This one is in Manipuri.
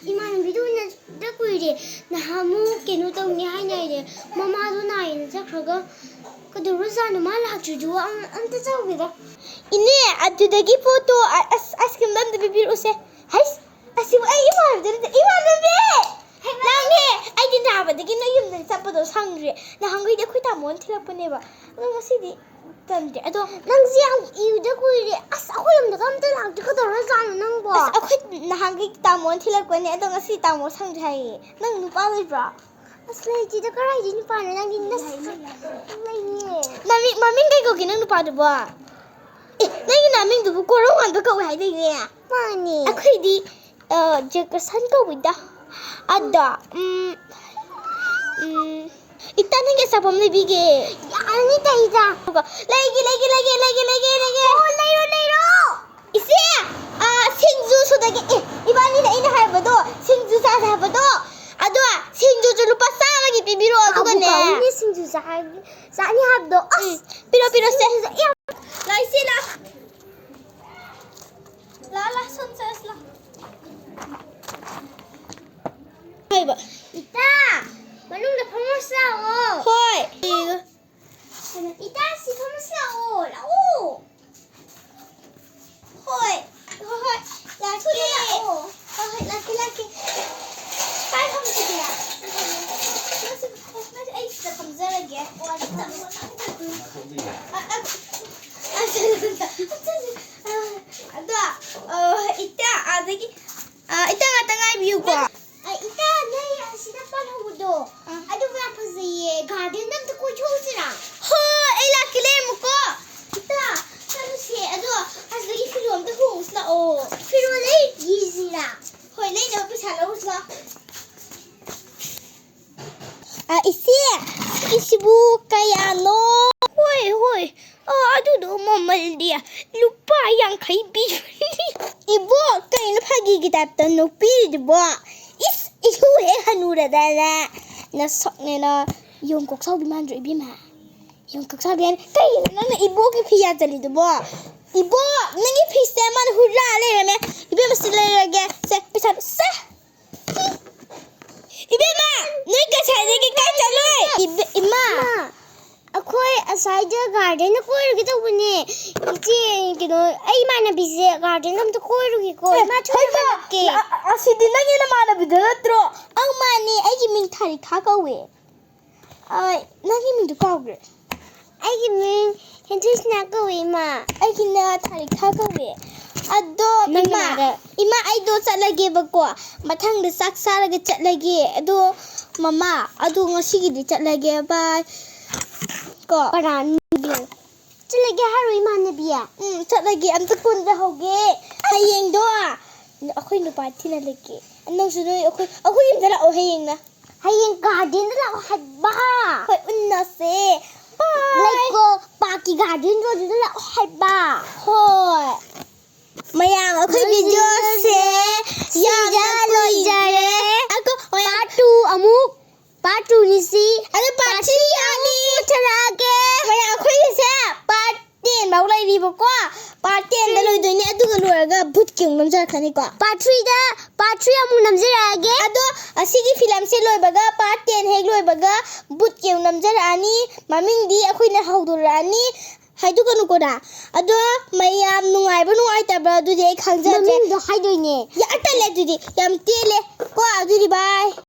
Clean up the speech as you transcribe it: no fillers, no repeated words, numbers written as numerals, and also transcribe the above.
이만비도는 닭구이래 나무 깨노동이 하냐이래 마마도 나이는 작가가 그들로사는 말라주죠 안타 자우기다 이네 아주다기 포토 아이스크림 남도 비비로세 하이스 아시고 아이 이만들 이만들 낭해 아이디 나바다기 너 юм들 잡아도 상그래 나 한국에 코이다 몬 틀어보내봐 너 마시디 던데 아도 낭지양 이우다구이래 아싸 호염도 감들 랑도 그들로사는 낭보 아코이 나 한국에 다몬 틀어보내 아도 마시 다몬 상자이 낭 누가 레브라 Aslay kara ini pana nang dinas. Mami kay ko kinang nupada ba? Nang naming dubu ko ron ando ka wai dai ne. Pani. Akoy di jekasan ka wida. Ada. Ita nang ke sapam ne bige. Ani ta ita. Lagi. Oh lairo. Ise. Singju sudagi ibani na ina haibado. Singju sa haibado. Ado singju lupa saragi bibiro aduga ne. Abu ni singju sani habdo. Piro se. Lai sila. La son ses la. Haiba. Ita. Manung da pamosao. Hoi. Ita si pamosao. Lao. Hoi. Laki. Laki. काय समजते तुला माझं ऐकतं समजा लगे इत्या आदगी इत्या ngatangai view ko इत्या नाही असिदा पण होतो अदुगा फजये गार्डन दम तो कोई छोसरा हो ए लाकिले मुको इत्या चलुसे अदो असदगी फिरोम तो होसला ओ फिरो ले यिजिरा होय ले न पैसा लौसला isibu kaya no hoi adudo mamal dia lupa yang kai bi ibu kai na phagi kitab ta no pi de ba isu he hanura dala na sokne na yung kok sau bi man ri bi ma yung kok sau bi kai na ibu ki phiya jali de ba ibu nangi phi se man hurra le me ibe masile ge se pisa sa Ibema, nui ka chai ki ka chaloi. Ima. Akhoi aside garden ko rugi to bune. Ichi kino ai mana bise garden kam to ko rugi ko. Ma choi ke. Asidi na ngena mana bidratro. Ang mani ai gi ming thari kha ka we. Ai nagi ming du ka we. Ai gi ming hentis na ka we ma. Ai gi na thari kha ka we. Ado ima ai do chatlage bako mathang da sak saraga chatlage ado mama ado ngasigi di chatlage ba ko paran bi chatlage haru imana biya chatlage amta kun da hoge hayeng do akhoi nu party na leke anong sunoi akhoi yim dala o hayeng na hayeng garden da la hadba khoi unna se like ko paki garden ro da la hadba hoi Mayang ako'y video se Yaga jare Ako Patu amuk Patu ni si Ano pati ani Charage Mayang ako'y se Patin Maulay ribo ko Patin Daloy doon ni Ado galuraga But kiyong namsara kani ko Patri amuk namsarage Ado Sige film se loy baga Patin heg loy baga But kiyong namsara ani Maming di ako'y nahaudura ani Haidu kanu ko na ado mayam nungaiba nungaitabra adudi ai khangja je maming do haidoi ne ya atale adudi yam tele ko adudi bye